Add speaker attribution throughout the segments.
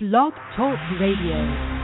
Speaker 1: Blog Talk Radio.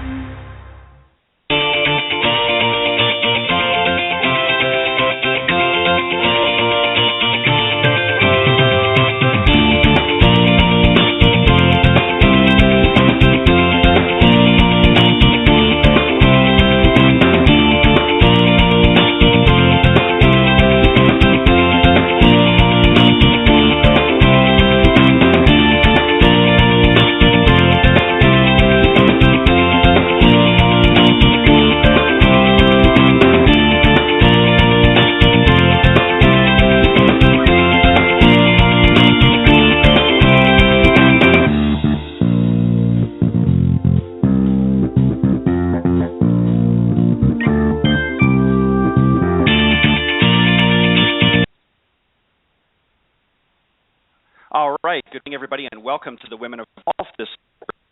Speaker 2: Everybody, and welcome to the Women of Golf this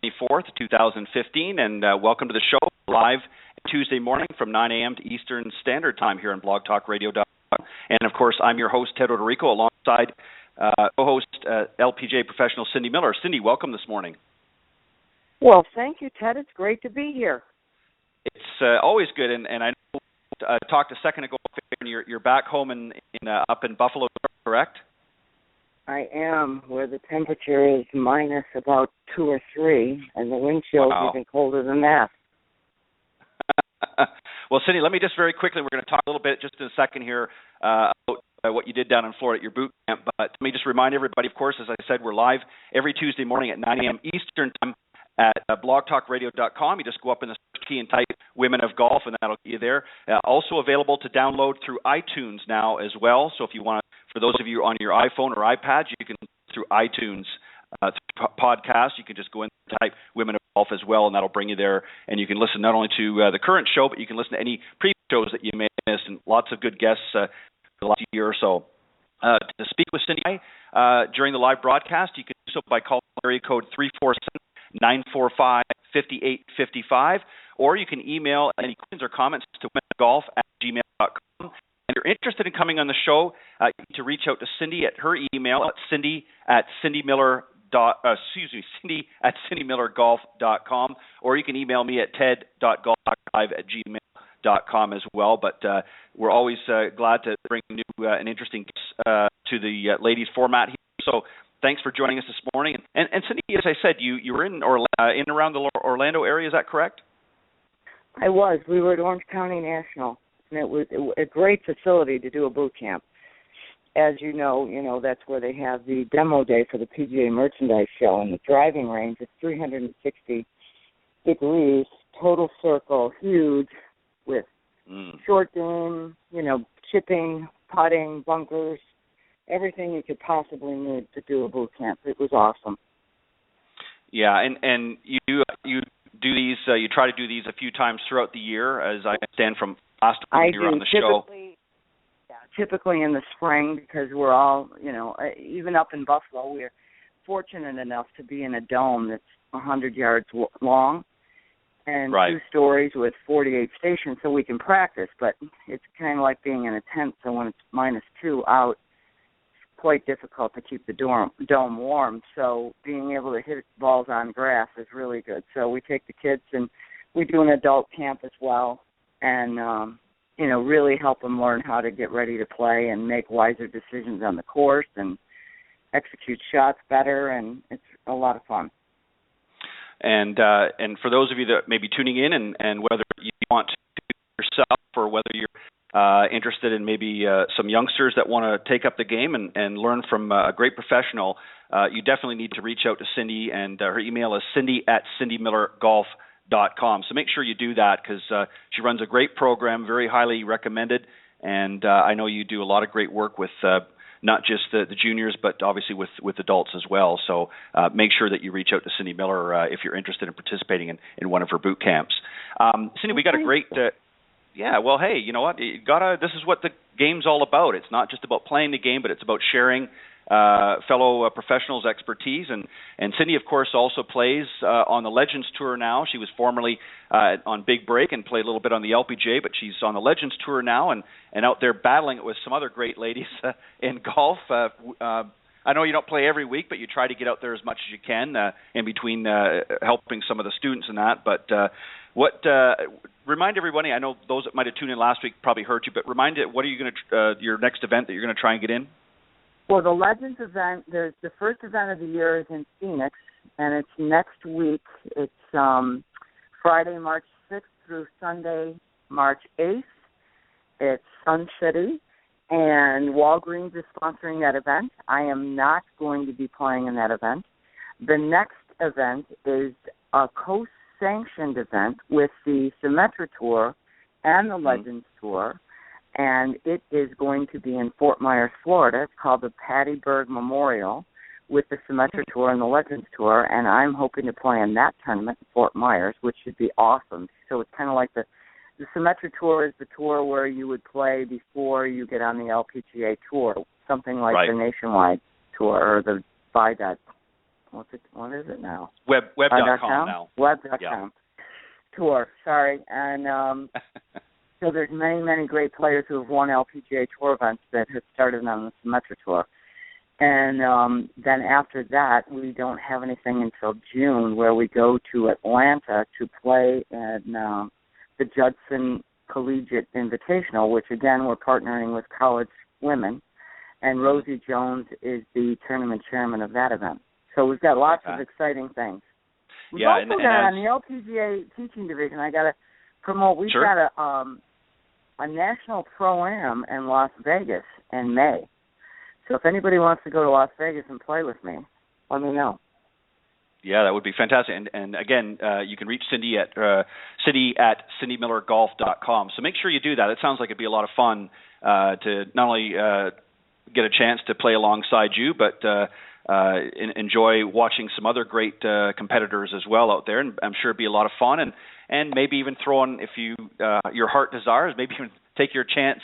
Speaker 2: 24th, 2015, and welcome to the show live Tuesday morning from 9 a.m. to Eastern Standard Time here on blogtalkradio.com. And, of course, I'm your host, Ted Odorico, alongside co-host LPGA professional Cindy Miller. Cindy, welcome this morning.
Speaker 3: Well, thank you, Ted. It's great to be here.
Speaker 2: It's always good, and I know, talked a second ago, and you're back home up in Buffalo, correct?
Speaker 3: I am, where the temperature is minus about 2 or 3, and the wind chill is even colder than that.
Speaker 2: Well, Cindy, let me just very quickly, we're going to talk a little bit just in a second here about what you did down in Florida at your boot camp, but let me just remind everybody, of course, as I said, we're live every Tuesday morning at 9 a.m. Eastern Time at blogtalkradio.com. You just go up in the search key and type Women of Golf, and that'll get you there. Also available to download through iTunes now as well, so if you want to, for those of you on your iPhone or iPad, you can through iTunes through podcast. You can just go in and type Women of Golf as well, and that'll bring you there. And you can listen not only to the current show, but you can listen to any previous shows that you may have missed, and lots of good guests the last year or so. To speak with Cindy during the live broadcast, you can do so by calling area code 347-945-5855, or you can email any questions or comments to womenofgolf@gmail.com. If you're interested in coming on the show, you need to reach out to Cindy at her email at cindy@cindymillergolf.com, or you can email me at ted.golf5@gmail.com as well. But we're always glad to bring new and interesting guests to the ladies format here. So thanks for joining us this morning. And Cindy, as I said, you were in around the Orlando area. Is that correct?
Speaker 3: I was. We were at Orange County National. And it was a great facility to do a boot camp. As you know, that's where they have the demo day for the PGA Merchandise Show, and the driving range is 360 degrees, total circle, huge, with short game, chipping, putting, bunkers, everything you could possibly need to do a boot camp. It was awesome.
Speaker 2: Yeah, and you do these, you try to do these a few times throughout the year, as I understand from last time you were on the show.
Speaker 3: Typically in the spring, because we're all, even up in Buffalo, we're fortunate enough to be in a dome that's 100 yards long and 2 stories with 48 stations, so we can practice. But it's kind of like being in a tent, so when it's -2 out, it's quite difficult to keep the dome warm. So being able to hit balls on grass is really good. So we take the kids, and we do an adult camp as well, and really help them learn how to get ready to play and make wiser decisions on the course and execute shots better, and it's a lot of fun.
Speaker 2: And for those of you that may be tuning in, and whether you want to do it yourself or whether you're interested in maybe some youngsters that want to take up the game and learn from a great professional, you definitely need to reach out to Cindy, and her email is cindy@cindymillergolf.com. So make sure you do that, because she runs a great program, very highly recommended, and I know you do a lot of great work with not just the juniors, but obviously with adults as well. So make sure that you reach out to Cindy Miller if you're interested in participating in one of her boot camps. Cindy, we got a great well, hey, you know what? This is what the game's all about. It's not just about playing the game, but it's about sharing fellow professionals' expertise. And Cindy, of course, also plays on the Legends Tour now. She was formerly on Big Break and played a little bit on the LPGA, but she's on the Legends Tour now and out there battling it with some other great ladies in golf. I know you don't play every week, but you try to get out there as much as you can in between helping some of the students and that. But remind everybody, I know those that might have tuned in last week probably heard you, but remind it, what are you going to your next event that you're going to try and get in?
Speaker 3: Well, the Legends event, the first event of the year is in Phoenix, and it's next week. It's Friday, March 6th through Sunday, March 8th. It's Sun City, and Walgreens is sponsoring that event. I am not going to be playing in that event. The next event is a co-sanctioned event with the Symetra Tour and the Legends Tour, and it is going to be in Fort Myers, Florida. It's called the Patty Berg Memorial with the Symetra Tour and the Legends Tour, and I'm hoping to play in that tournament in Fort Myers, which should be awesome. So it's kind of like the Symetra Tour is the tour where you would play before you get on the LPGA Tour, something like the Nationwide Tour or the By.com. What is it now?
Speaker 2: Web.com now.
Speaker 3: Web.com Tour, sorry. And so there's many, many great players who have won LPGA Tour events that have started on the Symetra Tour. And then after that, we don't have anything until June, where we go to Atlanta to play in the Judson Collegiate Invitational, which, again, we're partnering with College Women. And Rosie Jones is the tournament chairman of that event. So we've got lots of exciting things. We've also got on the LPGA teaching division, I got to promote, we've got a national pro-am in Las Vegas in May. So if anybody wants to go to Las Vegas and play with me, let me know.
Speaker 2: Yeah, that would be fantastic. And again, you can reach Cindy at cindy@cindymillergolf.com. So make sure you do that. It sounds like it'd be a lot of fun to not only get a chance to play alongside you, but enjoy watching some other great competitors as well out there. And I'm sure it'd be a lot of fun. And maybe even throw in, if you your heart desires, maybe even take your chance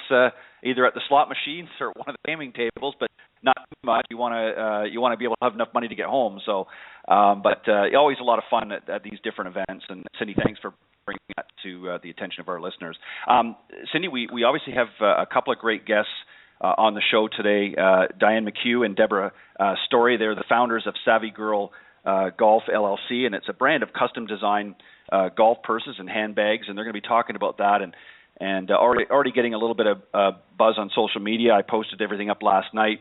Speaker 2: either at the slot machines or one of the gaming tables, but not too much. You want to be able to have enough money to get home. So, but always a lot of fun at these different events. And Cindy, thanks for bringing that to the attention of our listeners. Cindy, we obviously have a couple of great guests on the show today. Diane McCue and Debora Story. They're the founders of Savvy Girl Golf LLC, and it's a brand of custom design golf purses and handbags. And they're going to be talking about that and already getting a little bit of buzz on social media. I posted everything up last night,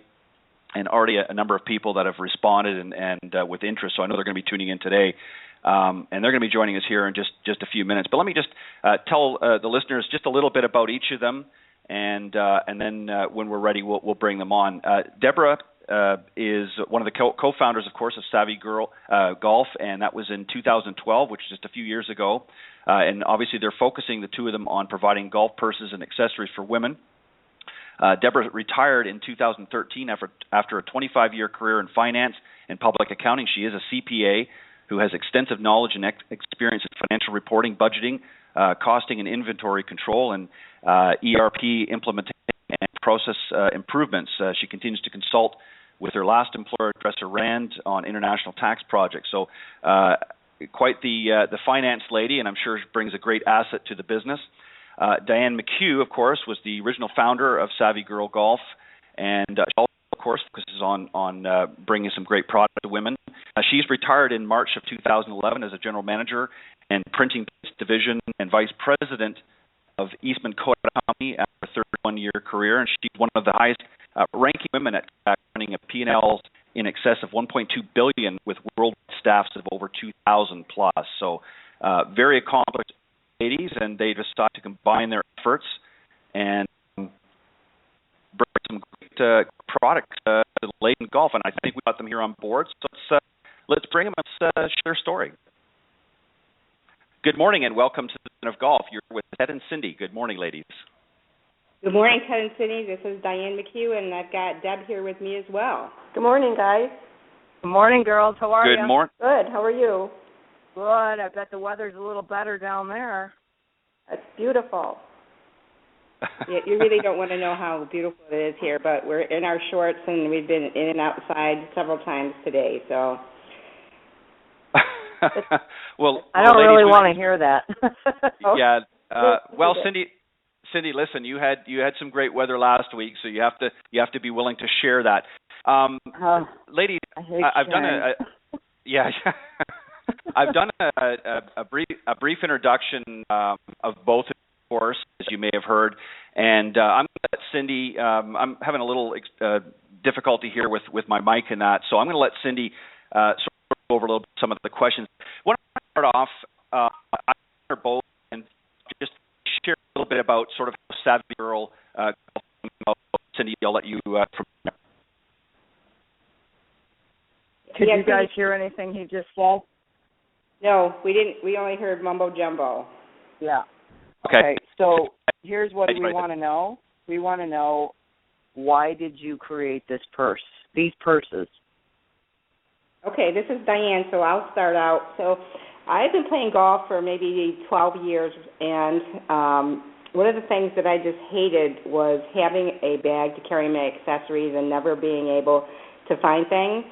Speaker 2: and already a number of people that have responded and with interest. So I know they're going to be tuning in today, and they're going to be joining us here in just a few minutes. But let me just tell the listeners just a little bit about each of them, and then when we're ready, we'll bring them on. Debora is one of the co-founders, of course, of Savvy Girl Golf, and that was in 2012, which is just a few years ago. And obviously, they're focusing, the two of them, on providing golf purses and accessories for women. Debora retired in 2013 after a 25-year career in finance and public accounting. She is a CPA who has extensive knowledge and experience in financial reporting, budgeting, costing and inventory control, and ERP implementation and process improvements. She continues to consult with her last employer, Dresser Rand, on international tax projects. So quite the finance lady, and I'm sure she brings a great asset to the business. Diane McCue, of course, was the original founder of Savvy Girl Golf, and she also, of course, focuses on bringing some great product to women. She's retired in March of 2011 as a general manager and printing division and vice president of Eastman Kodak Company after a 31-year career, and she's one of the highest ranking women at running a P&Ls in excess of $1.2 billion with worldwide staffs of over 2,000 plus. So very accomplished ladies, and they decide to combine their efforts and bring some great products to late in golf. And I think we got them here on board. So let's bring them and share their story. Good morning and welcome to the Den of Golf. You're with Ted and Cindy. Good morning, ladies.
Speaker 4: Good morning, Ted and Cindy. This is Diane McCue, and I've got Deb here with me as well.
Speaker 5: Good morning, guys.
Speaker 3: Good morning, girls. How are you?
Speaker 2: Good morning.
Speaker 5: Good. How are you?
Speaker 3: Good. I bet the weather's a little better down there.
Speaker 5: It's beautiful.
Speaker 4: Yeah, you really don't want to know how beautiful it is here, but we're in our shorts, and we've been in and outside several times today, so...
Speaker 2: well,
Speaker 3: I don't really want to hear that.
Speaker 2: Yeah. Well, Cindy, listen, you had some great weather last week, so you have to be willing to share that. Ladies, I've done I've done a brief introduction of both, of course, as you may have heard, and I'm going to let Cindy. I'm having a little difficulty here with my mic and that, so I'm going to let Cindy sort of go over a little bit some of the questions. I want to start off. I want both and just share a little bit about sort of how Savvy Girl. Cindy, I'll let you from there.
Speaker 3: Could you guys hear anything he just said?
Speaker 4: No, we didn't. We only heard mumbo jumbo.
Speaker 3: Yeah.
Speaker 2: Okay.
Speaker 3: So here's what we want to know. We want to know, why did you create this purse, these purses?
Speaker 4: Okay, this is Diane, so I'll start out. So I've been playing golf for maybe 12 years, and one of the things that I just hated was having a bag to carry my accessories and never being able to find things.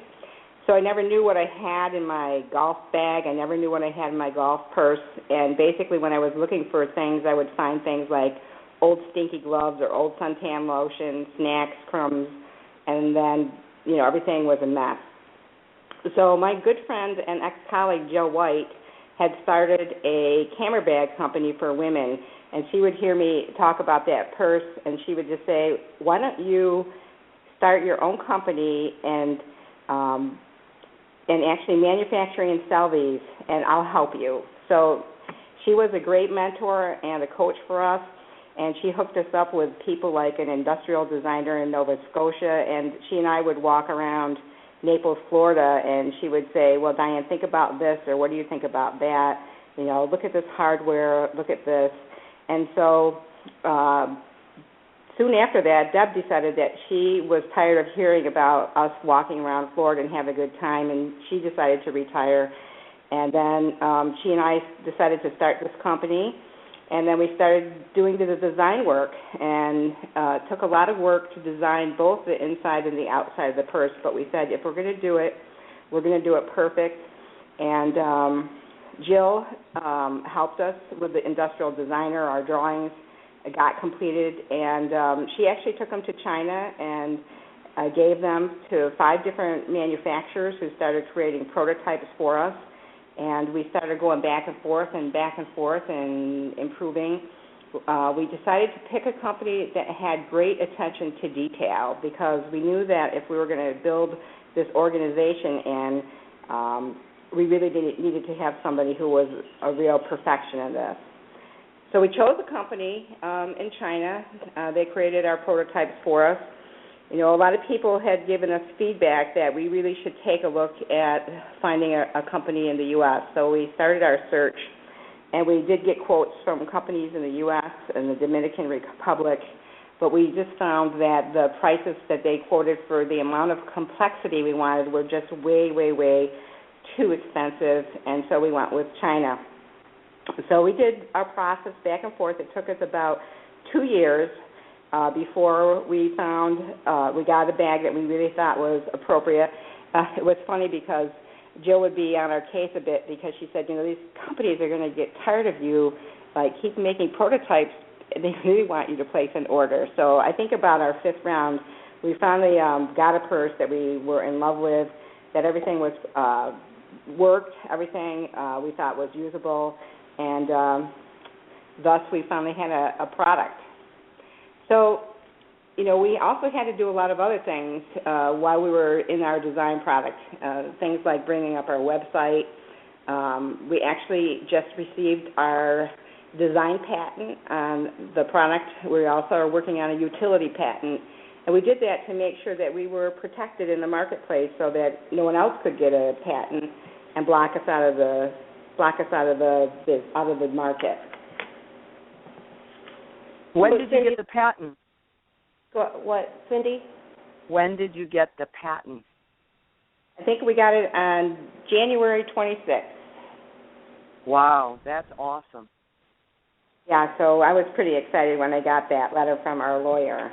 Speaker 4: So I never knew what I had in my golf bag. I never knew what I had in my golf purse. And basically when I was looking for things, I would find things like old stinky gloves or old suntan lotion, snacks, crumbs, and then, everything was a mess. So my good friend and ex-colleague, Joe White, had started a camera bag company for women, and she would hear me talk about that purse, and she would just say, why don't you start your own company and actually manufacture and sell these, and I'll help you. So she was a great mentor and a coach for us, and she hooked us up with people like an industrial designer in Nova Scotia, and she and I would walk around Naples, Florida, and she would say, well, Diane, think about this, or what do you think about that? Look at this hardware, look at this. And so soon after that, Deb decided that she was tired of hearing about us walking around Florida and having a good time, and she decided to retire. And then she and I decided to start this company, and then we started doing the design work, and it took a lot of work to design both the inside and the outside of the purse, but we said if we're going to do it, we're going to do it perfect. And Jill helped us with the industrial designer. Our drawings got completed, and she actually took them to China and gave them to 5 different manufacturers who started creating prototypes for us, and we started going back and forth and improving. We decided to pick a company that had great attention to detail, because we knew that if we were going to build this organization, and we really needed to have somebody who was a real perfection in this. So we chose a company in China. They created our prototypes for us. A lot of people had given us feedback that we really should take a look at finding a company in the U.S. So we started our search, and we did get quotes from companies in the U.S. and the Dominican Republic, but we just found that the prices that they quoted for the amount of complexity we wanted were just way, way, way too expensive, and so we went with China. So we did our process back and forth. It took us about 2 years before we found, we got a bag that we really thought was appropriate. It was funny because Jill would be on our case a bit, because she said, these companies are going to get tired of you, keep making prototypes. They really want you to place an order. So I think about our 5th round, we finally got a purse that we were in love with, that everything was worked, everything we thought was usable, and thus we finally had a product. So, we also had to do a lot of other things while we were in our design product, things like bringing up our website. We actually just received our design patent on the product. We also are working on a utility patent, and we did that to make sure that we were protected in the marketplace so that no one else could get a patent and block us out of the market.
Speaker 3: When did you get the patent?
Speaker 5: What, Cindy?
Speaker 3: When did you get the patent?
Speaker 4: I think we got it on January 26th.
Speaker 3: Wow, that's awesome.
Speaker 4: Yeah, so I was pretty excited when I got that letter from our lawyer.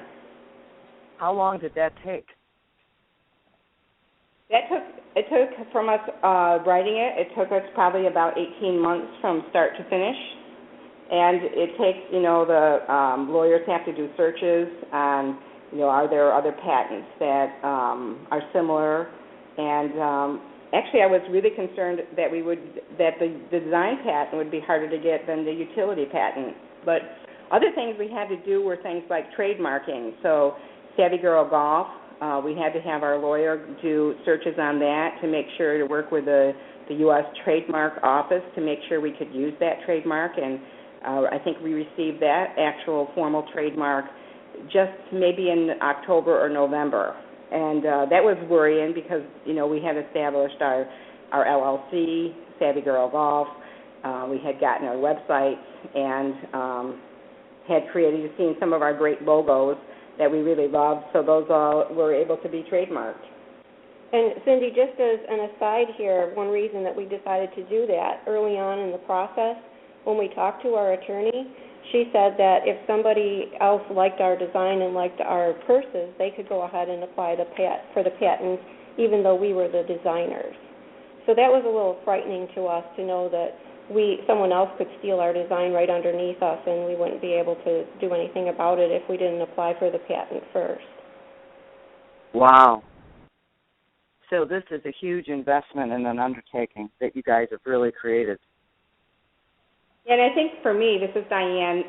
Speaker 3: How long did that take?
Speaker 4: It took from us writing it took us probably about 18 months from start to finish. And it takes, the lawyers have to do searches on, are there other patents that are similar? And actually, I was really concerned that the design patent would be harder to get than the utility patent. But other things we had to do were things like trademarking. So Savvy Girl Golf, we had to have our lawyer do searches on that to make sure to work with the U.S. Trademark Office to make sure we could use that trademark. And I think we received that actual formal trademark just maybe in October or November. And that was worrying because, we had established our LLC, Savvy Girl Golf. We had gotten our website and had created, seen some of our great logos that we really loved. So those all were able to be trademarked.
Speaker 5: And Cindy, just as an aside here, one reason that we decided to do that early on in the process, when we talked to our attorney, she said that if somebody else liked our design and liked our purses, they could go ahead and apply for the patent, even though we were the designers. So that was a little frightening to us to know that someone else could steal our design right underneath us, and we wouldn't be able to do anything about it if we didn't apply for the patent first.
Speaker 3: Wow. So this is a huge investment in an undertaking that you guys have really created.
Speaker 4: And I think for me, this is Diane,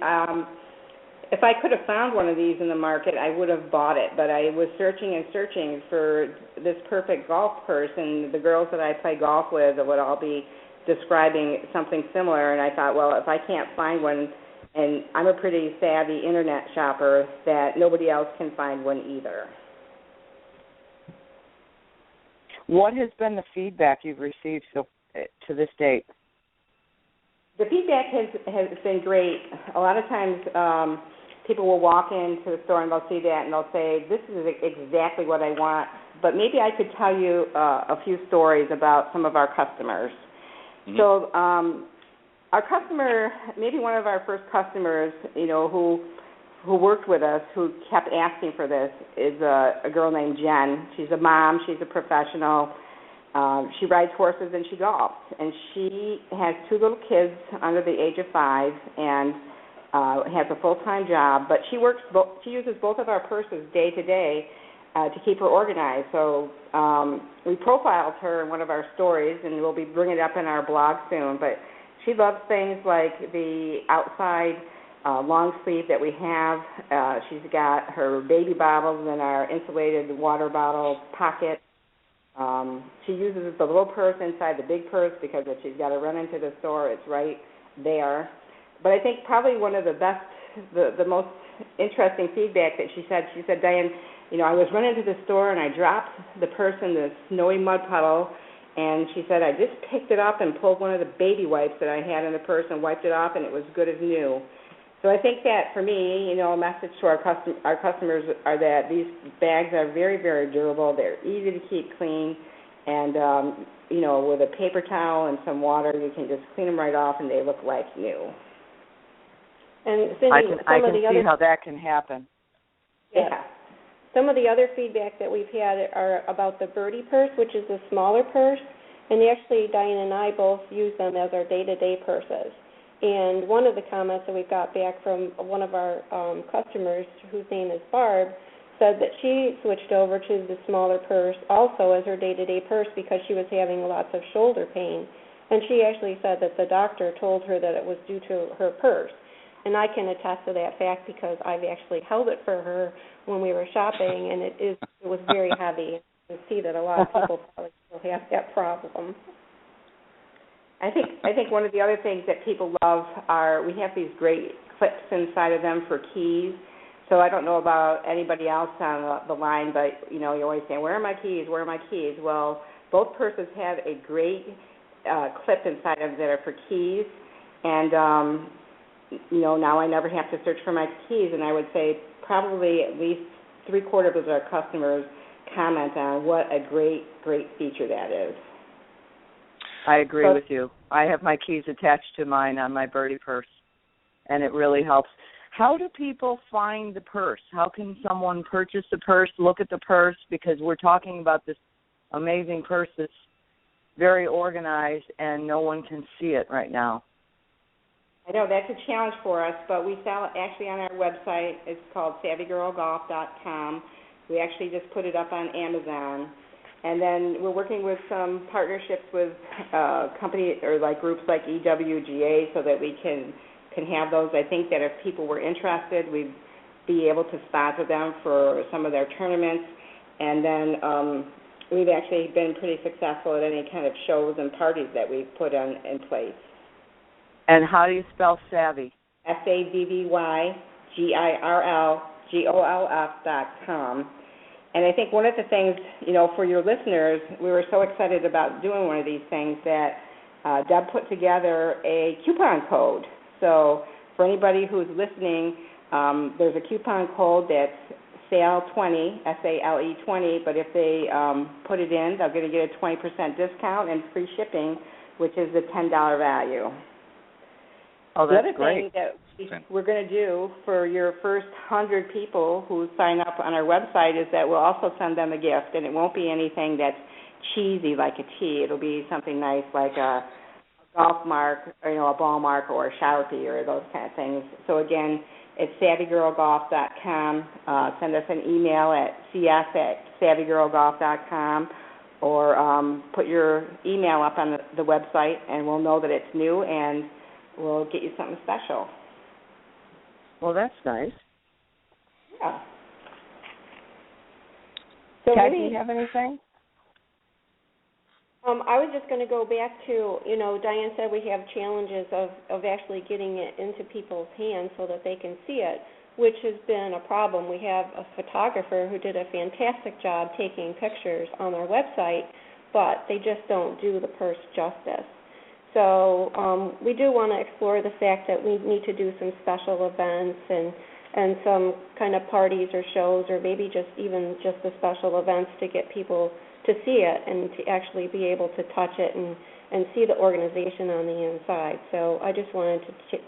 Speaker 4: if I could have found one of these in the market, I would have bought it. But I was searching and searching for this perfect golf purse, and the girls that I play golf with would all be describing something similar. And I thought, well, if I can't find one, and I'm a pretty savvy Internet shopper, that nobody else can find one either.
Speaker 3: What has been the feedback you've received to this date?
Speaker 4: The feedback has been great. A lot of times people will walk into the store and they'll see that and they'll say, this is exactly what I want, but maybe I could tell you a few stories about some of our customers. Mm-hmm. So our customer, maybe one of our first customers, who worked with us, who kept asking for this, is a girl named Jen. She's a mom. She's a professional. She rides horses and she golfs. And she has 2 little kids under the age of 5 and has a full-time job. But she uses both of our purses day to day to keep her organized. So we profiled her in one of our stories, and we'll be bringing it up in our blog soon. But she loves things like the outside long sleeve that we have. She's got her baby bottles in our insulated water bottle pocket. She uses the little purse inside the big purse because if she's got to run into the store, it's right there. But I think probably one of the best, the most interesting feedback that she said, Diane, I was running to the store and I dropped the purse in the snowy mud puddle, and she said, I just picked it up and pulled one of the baby wipes that I had in the purse and wiped it off, and it was good as new. So I think that for me, a message to our customers are that these bags are very, very durable. They're easy to keep clean, and with a paper towel and some water, you can just clean them right off, and they look like new.
Speaker 5: And Cindy,
Speaker 3: I can see how that can happen.
Speaker 5: Yeah. Some of the other feedback that we've had are about the Birdie purse, which is a smaller purse, and actually Diane and I both use them as our day-to-day purses. And one of the comments that we got back from one of our customers, whose name is Barb, said that she switched over to the smaller purse also as her day-to-day purse because she was having lots of shoulder pain. And she actually said that the doctor told her that it was due to her purse. And I can attest to that fact because I've actually held it for her when we were shopping, and it was very heavy. You can see that a lot of people probably still have that problem.
Speaker 4: I think one of the other things that people love are we have these great clips inside of them for keys. So I don't know about anybody else on the line, but you always say, "Where are my keys? Where are my keys?" Well, both purses have a great clip inside of them that are for keys, and now I never have to search for my keys. And I would say probably at least 3/4 of our customers comment on what a great feature that is.
Speaker 3: I agree with you. I have my keys attached to mine on my Birdie purse, and it really helps. How do people find the purse? How can someone purchase the purse, look at the purse? Because we're talking about this amazing purse that's very organized, and no one can see it right now.
Speaker 4: I know that's a challenge for us, but we sell it actually on our website. It's called SavvyGirlGolf.com. We actually just put it up on Amazon. And then we're working with some partnerships with companies or like groups like EWGA so that we can have those. I think that if people were interested, we'd be able to sponsor them for some of their tournaments. And then we've actually been pretty successful at any kind of shows and parties that we've put in place.
Speaker 3: And how do you spell savvy?
Speaker 4: SavvyGirlGolf.com. And I think one of the things, for your listeners, we were so excited about doing one of these things that Deb put together a coupon code. So for anybody who's listening, there's a coupon code that's SALE20, SALE 20, but if they put it in, they're going to get a 20% discount and free shipping, which is the $10 value.
Speaker 3: Oh, that's
Speaker 4: great. The other thing that we're going to do for your first 100 people who sign up on our website is that we'll also send them a gift, and it won't be anything that's cheesy like a tee. It'll be something nice like a golf mark, or, a ball mark, or a Sharpie, or those kind of things. So again, it's SavvyGirlGolf.com. Send us an email at cs@SavvyGirlGolf.com, or put your email up on the website, and we'll know that it's new, and we'll get you something special.
Speaker 3: Well, that's nice.
Speaker 4: Yeah.
Speaker 3: So Kat, do you have anything?
Speaker 5: I was just going to go back to, Diane said we have challenges of actually getting it into people's hands so that they can see it, which has been a problem. We have a photographer who did a fantastic job taking pictures on our website, but they just don't do the purse justice. So we do want to explore the fact that we need to do some special events and some kind of parties or shows, or maybe just the special events to get people to see it and to actually be able to touch it and see the organization on the inside. So I just wanted to,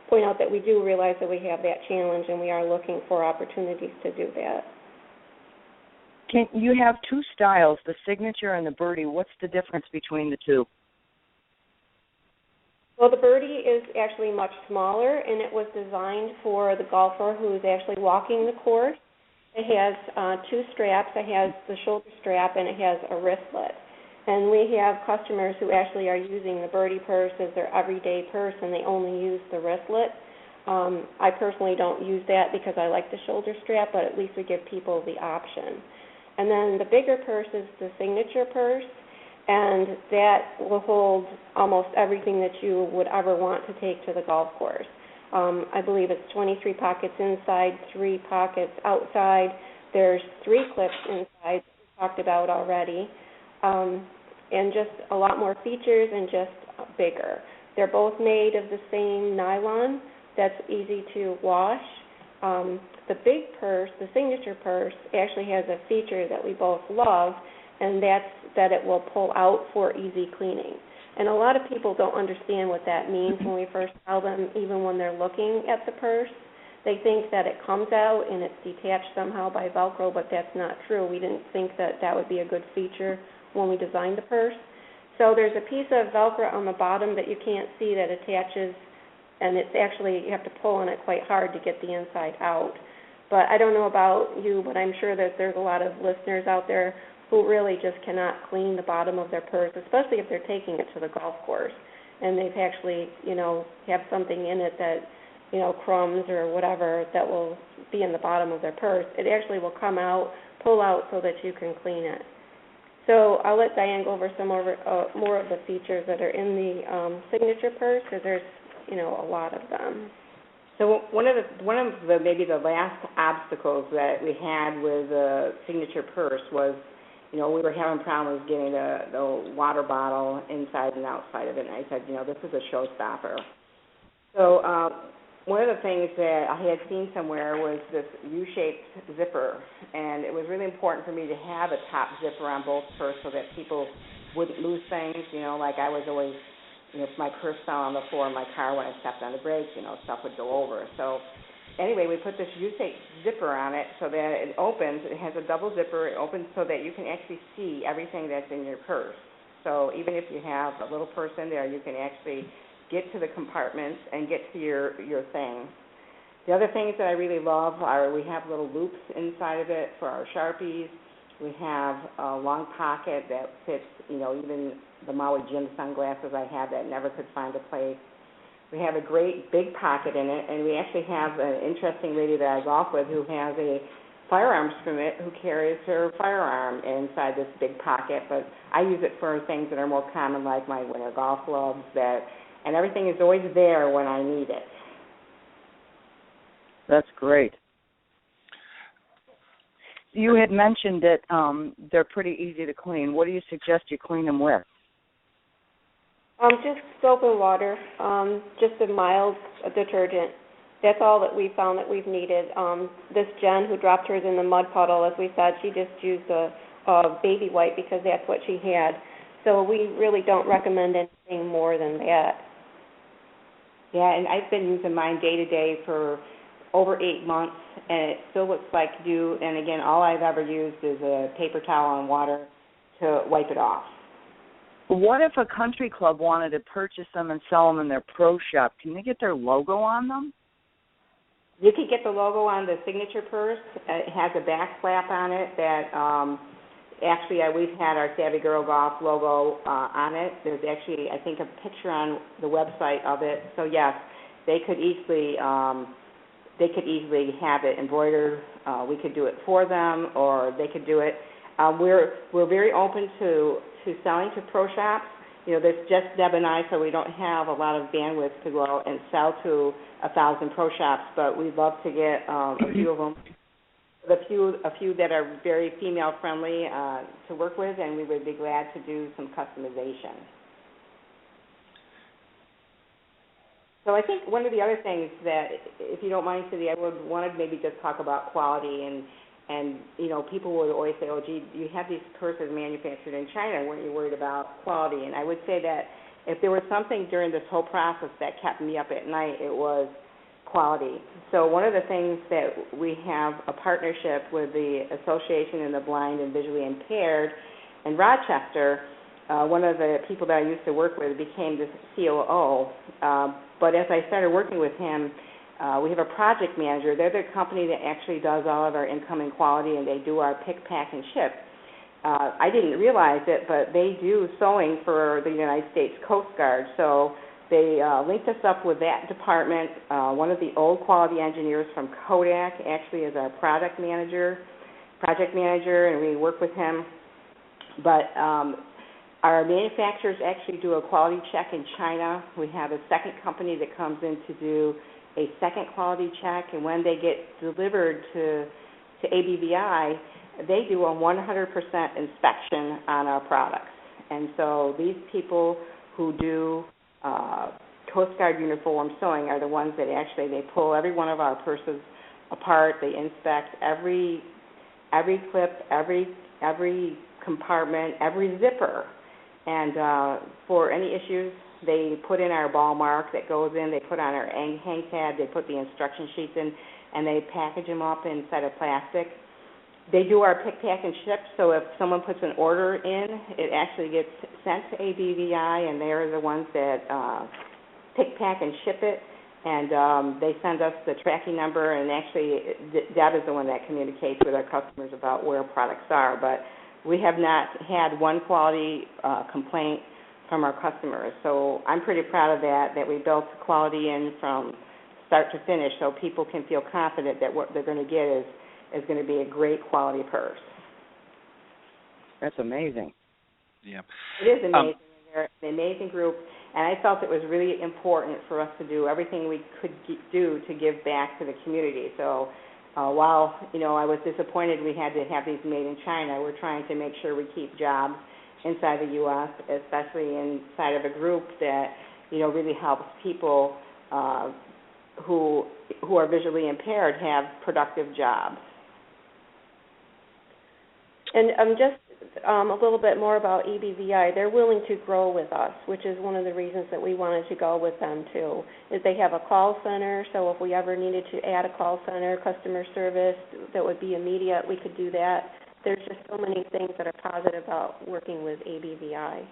Speaker 5: point out that we do realize that we have that challenge, and we are looking for opportunities to do that.
Speaker 3: You have two styles, the signature and the birdie. What's the difference between the two?
Speaker 5: Well, the birdie is actually much smaller, and it was designed for the golfer who is actually walking the course. It has two straps. It has the shoulder strap, and it has a wristlet. And we have customers who actually are using the birdie purse as their everyday purse, and they only use the wristlet. I personally don't use that because I like the shoulder strap, but at least we give people the option. And then the bigger purse is the signature purse, and that will hold almost everything that you would ever want to take to the golf course. I believe it's 23 pockets inside, 3 pockets outside. There's 3 clips inside that we talked about already, and just a lot more features and just bigger. They're both made of the same nylon that's easy to wash. The big purse, the signature purse, actually has a feature that we both love, and that's that it will pull out for easy cleaning. And a lot of people don't understand what that means when we first tell them, even when they're looking at the purse. They think that it comes out and it's detached somehow by Velcro, but that's not true. We didn't think that that would be a good feature when we designed the purse. So there's a piece of Velcro on the bottom that you can't see that attaches, and it's actually, you have to pull on it quite hard to get the inside out. But I don't know about you, but I'm sure that there's a lot of listeners out there who really just cannot clean the bottom of their purse, especially if they're taking it to the golf course, and they've actually, have something in it that, crumbs or whatever that will be in the bottom of their purse. It actually will come out, pull out so that you can clean it. So I'll let Diane go over some more of the features that are in the signature purse, because there's, a lot of them.
Speaker 4: So one of the maybe the last obstacles that we had with the signature purse was, we were having problems getting the water bottle inside and outside of it. And I said, this is a showstopper. So one of the things that I had seen somewhere was this U-shaped zipper, and it was really important for me to have a top zipper on both purses so that people wouldn't lose things. Like I was always, if my purse fell on the floor in my car when I stepped on the brakes, stuff would go over. So anyway, we put this U-shaped zipper on it so that it opens. It has a double zipper. It opens so that you can actually see everything that's in your purse. So even if you have a little purse in there, you can actually get to the compartments and get to your thing. The other things that I really love are we have little loops inside of it for our Sharpies. We have a long pocket that fits, even the Maui Jim sunglasses I had that never could find a place. We have a great big pocket in it, and we actually have an interesting lady that I golf with who has a firearms permit who carries her firearm inside this big pocket, but I use it for things that are more common, like my winter golf gloves, and everything is always there when I need it.
Speaker 3: That's great. You had mentioned that they're pretty easy to clean. What do you suggest you clean them with?
Speaker 5: Just soap and water, just a mild detergent. That's all that we found that we've needed. This Jen who dropped hers in the mud puddle, as we said, she just used a baby wipe because that's what she had. So we really don't recommend anything more than that.
Speaker 4: Yeah, and I've been using mine day to day for over 8 months, and it still looks like new. And again, all I've ever used is a paper towel and water to wipe it off.
Speaker 3: What if a country club wanted to purchase them and sell them in their pro shop? Can they get their logo on them?
Speaker 4: You can get the logo on the signature purse. It has a back flap on it that actually we've had our Savvy Girl Golf logo on it. There's actually, I think, a picture on the website of it. So yes, they could easily have it embroidered. We could do it for them, or they could do it. We're very open to selling to pro shops. There's just Deb and I, so we don't have a lot of bandwidth to go out and sell to 1,000 pro shops, but we'd love to get a few of them, a few that are very female-friendly to work with, and we would be glad to do some customization. So I think one of the other things that, if you don't mind, Cindy, I would want to maybe just talk about quality and people would always say, oh, gee, you have these purses manufactured in China. Weren't you worried about quality? And I would say that if there was something during this whole process that kept me up at night, it was quality. So one of the things that we have a partnership with the Association of the Blind and Visually Impaired in Rochester. One of the people that I used to work with became the COO. But as I started working with him, we have a project manager. They're the company that actually does all of our incoming quality, and they do our pick, pack, and ship. I didn't realize it, but they do sewing for the United States Coast Guard. So they linked us up with that department. One of the old quality engineers from Kodak actually is our project manager, and we work with him. But our manufacturers actually do a quality check in China. We have a second company that comes in to do a second quality check, and when they get delivered to ABVI, they do a 100% inspection on our products. And so these people who do Coast Guard uniform sewing are the ones that actually, they pull every one of our purses apart. They inspect every clip, every compartment, every zipper. And for any issues, they put in our ball mark that goes in. They put on our hang tag. They put the instruction sheets in, and they package them up inside of plastic. They do our pick, pack, and ship. So if someone puts an order in, it actually gets sent to ABVI, and they're the ones that pick, pack, and ship it. And they send us the tracking number, and actually Deb is the one that communicates with our customers about where products are. But we have not had one quality complaint from our customers. So I'm pretty proud of that we built quality in from start to finish so people can feel confident that what they're going to get is going to be a great quality purse.
Speaker 3: That's amazing.
Speaker 2: Yeah.
Speaker 4: It is amazing. They're an amazing group, and I felt it was really important for us to do everything we could do to give back to the community. So while, I was disappointed we had to have these made in China, we're trying to make sure we keep jobs inside the U.S., especially inside of a group that, really helps people who are visually impaired have productive jobs.
Speaker 5: And just a little bit more about EBVI. They're willing to grow with us, which is one of the reasons that we wanted to go with them, too, is they have a call center. So if we ever needed to add a call center, customer service that would be immediate, we could do that. There's just so many things that are positive about working with ABVI.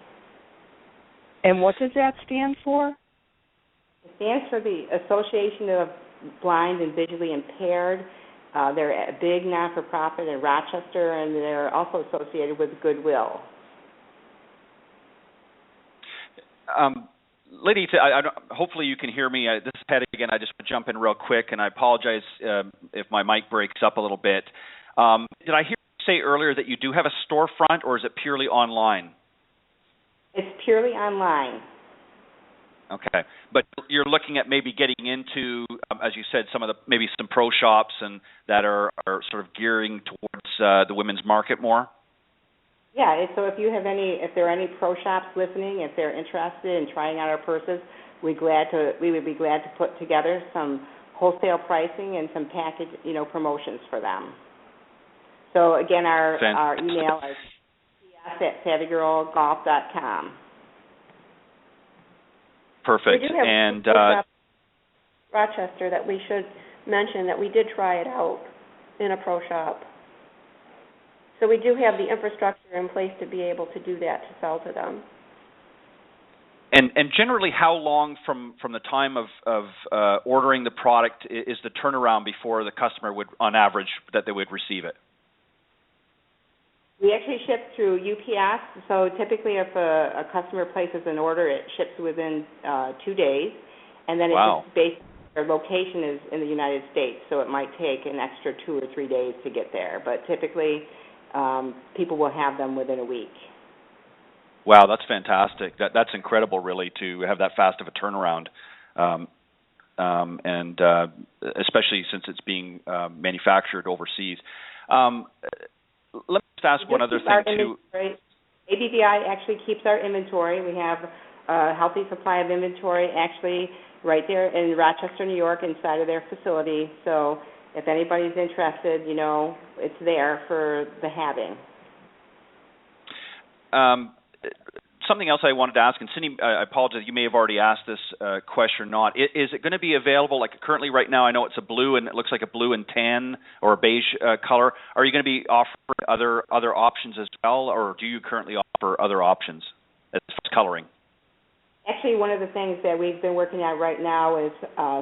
Speaker 3: And what does that stand for?
Speaker 4: stands for the Association of Blind and Visually Impaired. They're a big not-for-profit in Rochester, and they're also associated with Goodwill.
Speaker 2: Lady, hopefully you can hear me. This is Patty again. I just want to jump in real quick, and I apologize if my mic breaks up a little bit. Did I hear you say earlier that you do have a storefront, or is it purely online?
Speaker 4: It's purely online.
Speaker 2: Okay, but you're looking at maybe getting into, as you said, maybe some pro shops and that are sort of gearing towards the women's market more.
Speaker 4: Yeah. So if there are any pro shops listening, if they're interested in trying out our purses, we would be glad to put together some wholesale pricing and some package, promotions for them. So again, our email is ps@savvygirlgolf.com.
Speaker 2: Perfect.
Speaker 5: We do have
Speaker 2: and
Speaker 5: Rochester that we should mention that we did try it out in a pro shop. So we do have the infrastructure in place to be able to do that, to sell to them.
Speaker 2: And generally, how long from the time of ordering the product is the turnaround before the customer would, on average, that they would receive it?
Speaker 4: We actually ship through UPS, so typically if a customer places an order, it ships within 2 days, and then it's based, their location is in the United States, so it might take an extra 2 or 3 days to get there, but typically people will have them within a week.
Speaker 2: Wow, that's fantastic. That's incredible, really, to have that fast of a turnaround, and especially since it's being manufactured overseas. Let me just ask one other thing, too.
Speaker 4: ABVI actually keeps our inventory. We have a healthy supply of inventory actually right there in Rochester, New York, inside of their facility. So if anybody's interested, it's there for the having.
Speaker 2: Something else I wanted to ask, and Cindy, I apologize, you may have already asked this question or not. Is it going to be available, like currently right now, I know it's a blue and it looks like a blue and tan or a beige color. Are you going to be offering other options as well, or do you currently offer other options as far as coloring?
Speaker 4: Actually, one of the things that we've been working on right now is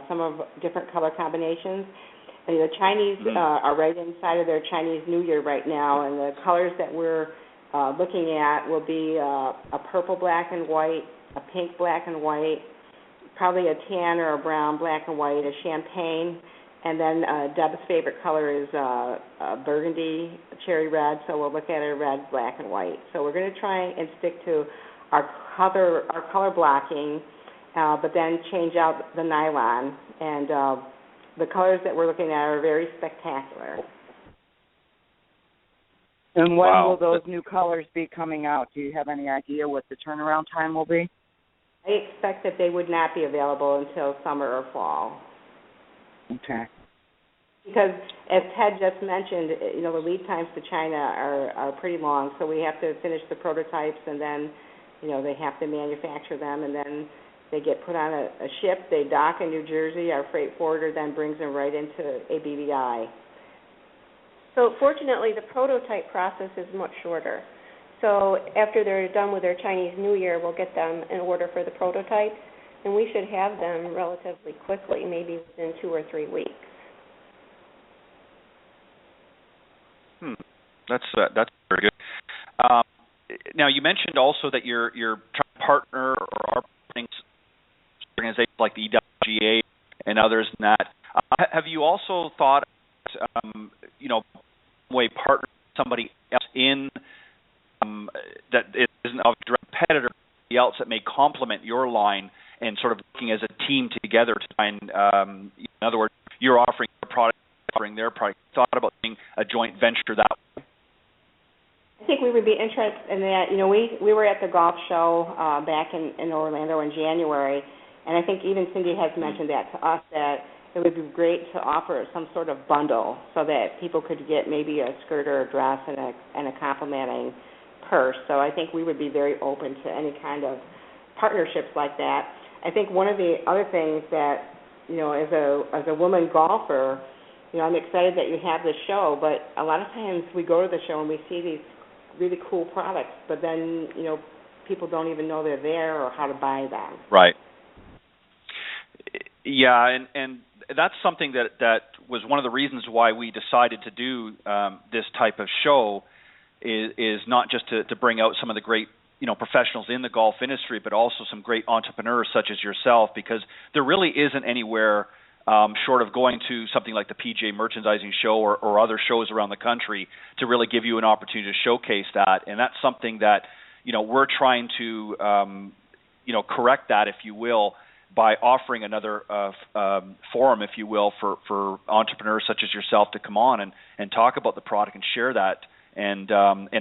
Speaker 4: some of different color combinations. And the Chinese are right inside of their Chinese New Year right now, and the colors that we're looking at will be a purple, black, and white, a pink, black, and white, probably a tan or a brown, black, and white, a champagne, and then Deb's favorite color is burgundy, cherry red, so we'll look at a red, black, and white. So we're going to try and stick to our color blocking, but then change out the nylon, and the colors that we're looking at are very spectacular.
Speaker 3: And when will those new colors be coming out? Do you have any idea what the turnaround time will be?
Speaker 4: I expect that they would not be available until summer or fall.
Speaker 3: Okay.
Speaker 4: Because, as Ted just mentioned, the lead times to China are pretty long, so we have to finish the prototypes, and then, they have to manufacture them, and then they get put on a ship. They dock in New Jersey. Our freight forwarder then brings them right into ABVI.
Speaker 5: So fortunately, the prototype process is much shorter. So after they're done with their Chinese New Year, we'll get them an order for the prototypes, and we should have them relatively quickly, maybe within 2 or 3 weeks.
Speaker 2: That's very good. Now, you mentioned also that you're trying to partner or are partnering organizations like the EWGA and others in that. Have you also thought, way partner with somebody else in that isn't a direct competitor, somebody else that may complement your line, and sort of working as a team together to find, in other words, you're offering your product, offering their product. Thought about doing a joint venture that way?
Speaker 4: I think we would be interested in that. We were at the golf show back in Orlando in January, and I think even Cindy has mentioned that to us, that it would be great to offer some sort of bundle so that people could get maybe a skirt or a dress and a complementing purse. So I think we would be very open to any kind of partnerships like that. I think one of the other things that, as a woman golfer, I'm excited that you have this show, but a lot of times we go to the show and we see these really cool products, but then, people don't even know they're there or how to buy them.
Speaker 2: Right. Yeah, and that's something that was one of the reasons why we decided to do this type of show is not just to bring out some of the great professionals in the golf industry, but also some great entrepreneurs such as yourself, because there really isn't anywhere short of going to something like the PGA Merchandising Show or other shows around the country to really give you an opportunity to showcase that. And that's something that we're trying to correct that, if you will, by offering another forum, if you will, for entrepreneurs such as yourself to come on and talk about the product and share that, and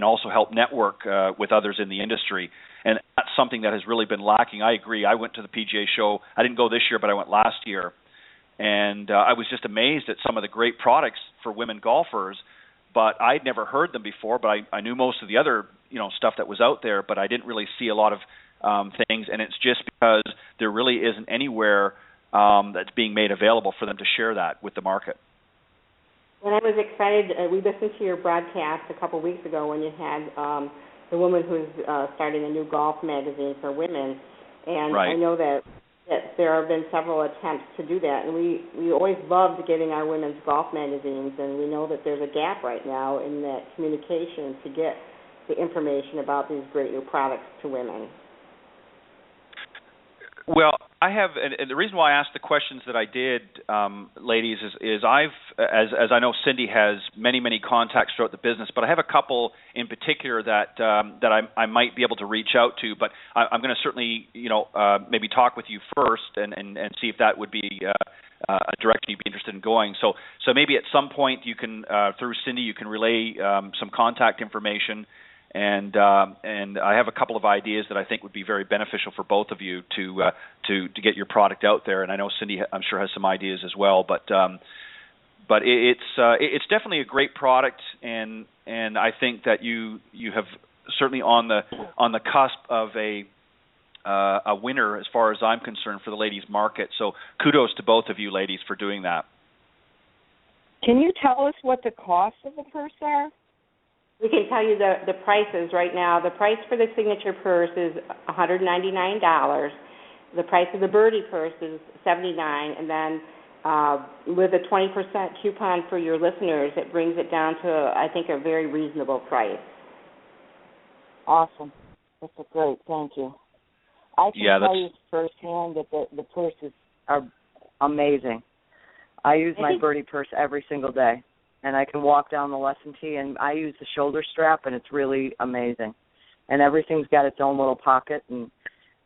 Speaker 2: also help network with others in the industry. And that's something that has really been lacking. I agree. I went to the PGA show. I didn't go this year, but I went last year. And I was just amazed at some of the great products for women golfers, but I'd never heard them before, but I knew most of the other stuff that was out there, but I didn't really see a lot of things, and it's just because there really isn't anywhere that's being made available for them to share that with the market.
Speaker 4: When I was excited, we listened to your broadcast a couple weeks ago when you had the woman who's starting a new golf magazine for women, and
Speaker 2: right.
Speaker 4: I know that there have been several attempts to do that, and we always loved getting our women's golf magazines, and we know that there's a gap right now in that communication to get the information about these great new products to women.
Speaker 2: Well, I have, and the reason why I asked the questions that I did, ladies, is I've, as I know Cindy has many contacts throughout the business, but I have a couple in particular that I might be able to reach out to. But I'm going to certainly, maybe talk with you first and see if that would be a direction you'd be interested in going. So maybe at some point you can, through Cindy, you can relay some contact information. And I have a couple of ideas that I think would be very beneficial for both of you to get your product out there. And I know Cindy, I'm sure, has some ideas as well. But it's definitely a great product, and I think that you have certainly on the cusp of a winner as far as I'm concerned for the ladies' market. So kudos to both of you, ladies, for doing that.
Speaker 3: Can you tell us what the cost of the purse are?
Speaker 4: We can tell you the prices right now. The price for the signature purse is $199. The price of the birdie purse is $79, and then with a 20% coupon for your listeners, it brings it down to, I think, a very reasonable price.
Speaker 3: Awesome. That's great. Thank you. I can tell you firsthand that the purses are amazing. I use my birdie purse every single day. And I can walk down the lesson tee, and I use the shoulder strap, and it's really amazing. And everything's got its own little pocket, and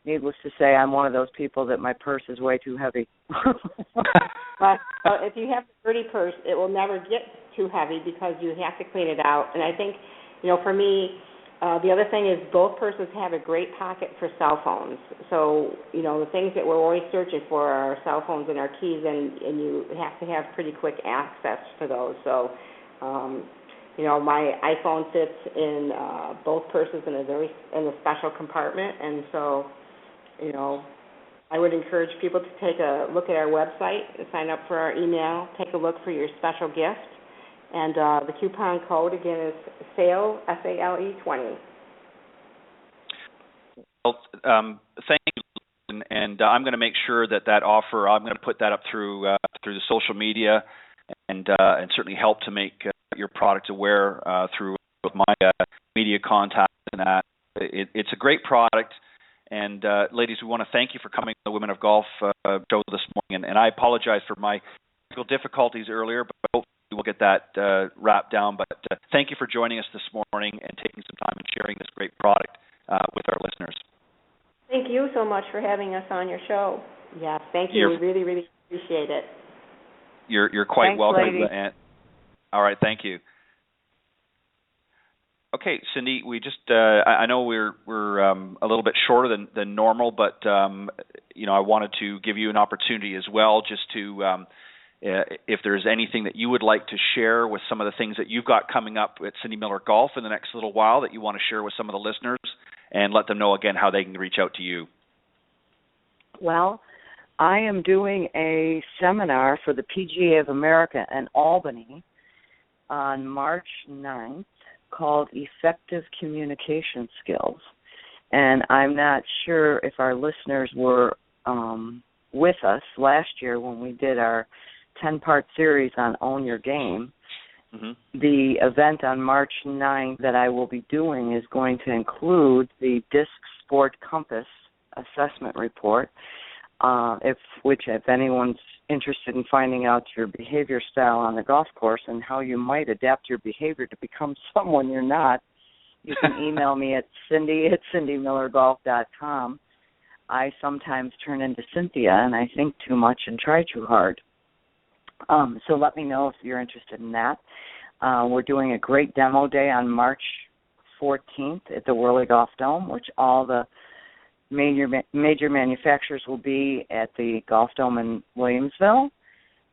Speaker 3: needless to say, I'm one of those people that my purse is way too heavy.
Speaker 4: But if you have the birdie purse, it will never get too heavy because you have to clean it out. And I think, for me, the other thing is both purses have a great pocket for cell phones. So, the things that we're always searching for are our cell phones and our keys, and you have to have pretty quick access to those. So, my iPhone fits in both purses in a special compartment, and so, I would encourage people to take a look at our website, sign up for our email, take a look for your special gift. And the coupon code, again, is SALE, SALE 20.
Speaker 2: Well, thank you. And I'm going to make sure that offer, I'm going to put that up through the social media and certainly help to make your product aware through my media contacts and that. It's a great product. And, ladies, we want to thank you for coming to the Women of Golf show this morning. And I apologize for my technical difficulties earlier, but hopefully we'll get that wrapped down. But thank you for joining us this morning and taking some time and sharing this great product with our listeners.
Speaker 5: Thank you so much for having us on your show.
Speaker 4: Yes, thank you. We really, really appreciate it.
Speaker 2: You're quite
Speaker 3: Thanks,
Speaker 2: welcome.
Speaker 3: lady.
Speaker 2: All right, thank you. Okay, Cindy, we just I know we're a little bit shorter than normal, but I wanted to give you an opportunity as well, just to if there's anything that you would like to share with some of the things that you've got coming up at Cindy Miller Golf in the next little while that you want to share with some of the listeners, and let them know again how they can reach out to you.
Speaker 3: Well, I am doing a seminar for the PGA of America in Albany on March 9th called Effective Communication Skills. And I'm not sure if our listeners were with us last year when we did our 10-part series on Own Your Game. The event on March 9th that I will be doing is going to include the Disc Sport Compass Assessment Report, if anyone's interested in finding out your behavior style on the golf course and how you might adapt your behavior to become someone you're not, you can email me at cindy@cindymillergolf.com. I sometimes turn into Cynthia, and I think too much and try too hard. So let me know if you're interested in that. We're doing a great demo day on March 14th at the Whirly Golf Dome, which all the major manufacturers will be at the Golf Dome in Williamsville.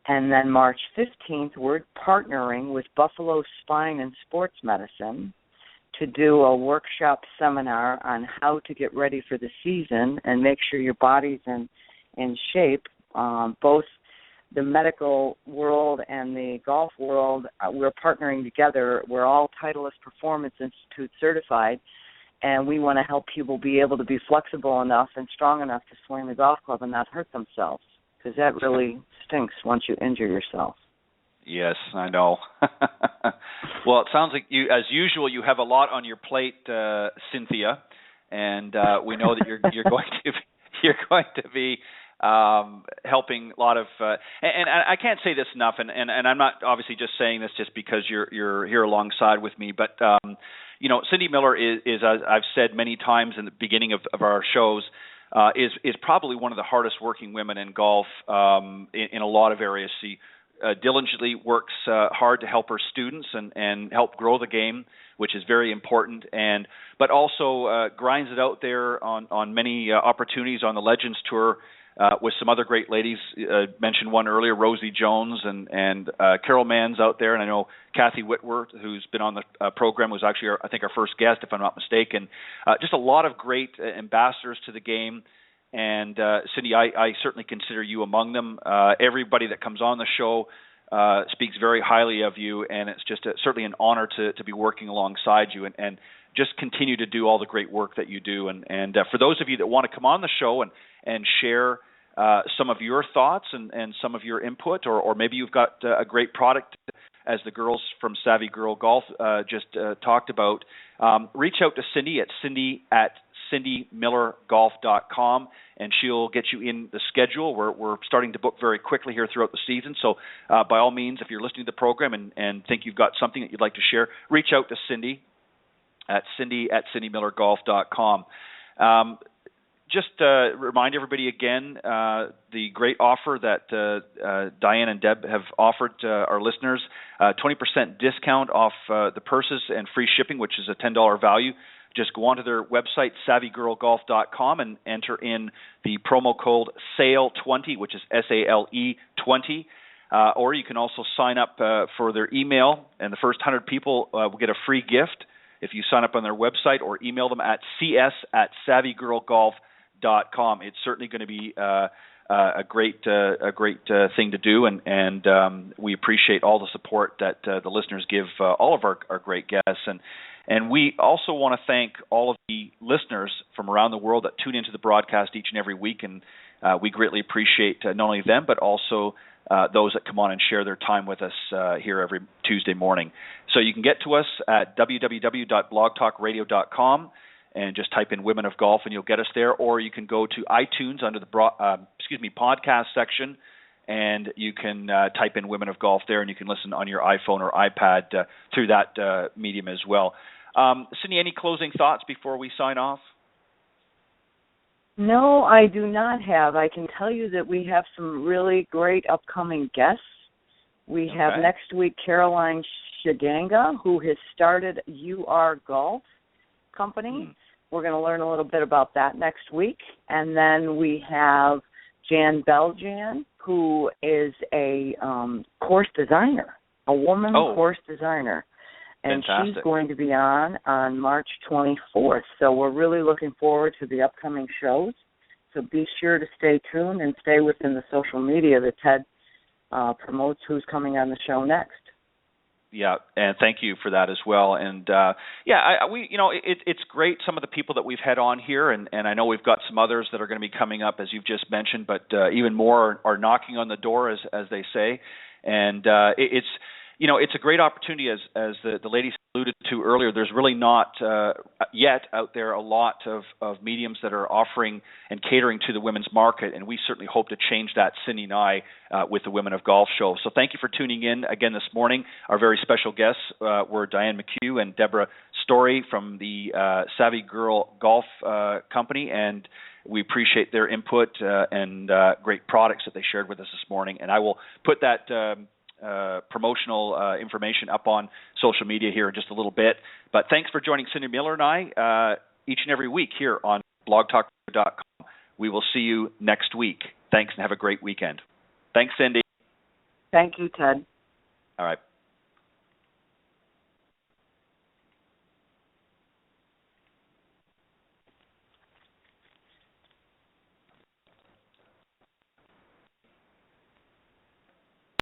Speaker 3: And then March 15th, we're partnering with Buffalo Spine and Sports Medicine to do a workshop seminar on how to get ready for the season and make sure your body's in shape. Both the medical world and the golf world, we're partnering together. We're all Titleist Performance Institute certified, and we want to help people be able to be flexible enough and strong enough to swing the golf club and not hurt themselves, because that really stinks once you injure yourself.
Speaker 2: Yes, I know. Well, it sounds like you, as usual, you have a lot on your plate, Cynthia, and we know that you're going to be helping a lot of. And I can't say this enough, and I'm not obviously just saying this just because you're here alongside with me, but Cindy Miller is as I've said many times in the beginning of our shows, is probably one of the hardest working women in golf in a lot of areas. She diligently works hard to help her students and help grow the game, which is very important, but also grinds it out there on many opportunities on the Legends Tour with some other great ladies. Mentioned one earlier, Rosie Jones and Carol Mann's out there, and I know Kathy Whitworth, who's been on the program, was actually I think our first guest, if I'm not mistaken. Just a lot of great ambassadors to the game. And Cindy, I certainly consider you among them. Everybody that comes on the show speaks very highly of you, and it's just certainly an honor to be working alongside you and just continue to do all the great work that you do. And for those of you that want to come on the show and share some of your thoughts and some of your input, or maybe you've got a great product, as the girls from Savvy Girl Golf just talked about, reach out to Cindy at cindymillergolf.com, and she'll get you in the schedule. We're starting to book very quickly here throughout the season, so by all means, if you're listening to the program and think you've got something that you'd like to share, reach out to Cindy at cindymillergolf.com. Just remind everybody again the great offer that Diane and Deb have offered our listeners, 20% discount off the purses and free shipping, which is a $10 value. Just go onto their website, savvygirlgolf.com, and enter in the promo code SALE20, which is SALE 20. Or you can also sign up for their email, and the first 100 people will get a free gift if you sign up on their website or email them at cs@savvygirlgolf.com. It's certainly going to be a great thing to do, and we appreciate all the support that the listeners give all of our great guests. And we also want to thank all of the listeners from around the world that tune into the broadcast each and every week, and we greatly appreciate not only them, but also those that come on and share their time with us here every Tuesday morning. So you can get to us at www.blogtalkradio.com and just type in Women of Golf and you'll get us there, or you can go to iTunes under the podcast section, and you can type in Women of Golf there, and you can listen on your iPhone or iPad through that medium as well. Cindy, any closing thoughts before we sign off?
Speaker 3: No, I do not have. I can tell you that we have some really great upcoming guests. We have next week Caroline Shiganga, who has started UR Golf Company. We're going to learn a little bit about that next week. And then we have Jan Beljan, who is a course designer, a woman course designer. And
Speaker 2: fantastic.
Speaker 3: She's going to be on March 24th. So we're really looking forward to the upcoming shows. So be sure to stay tuned and stay within the social media that Ted promotes who's coming on the show next.
Speaker 2: Yeah, and thank you for that as well. And it's great, some of the people that we've had on here, and I know we've got some others that are going to be coming up, as you've just mentioned, but even more are knocking on the door, as they say. And it's a great opportunity, as the ladies alluded to earlier. There's really not yet out there a lot of mediums that are offering and catering to the women's market, and we certainly hope to change that, Cindy and I, with the Women of Golf show. So thank you for tuning in again this morning. Our very special guests were Diane McCue and Debora Story from the Savvy Girl Golf Company, and we appreciate their input and great products that they shared with us this morning. And I will put that promotional information up on social media here in just a little bit. But thanks for joining Cindy Miller and I each and every week here on blogtalkradio.com. We will see you next week. Thanks, and have a great weekend. Thanks, Cindy.
Speaker 3: Thank you, Ted.
Speaker 2: All right.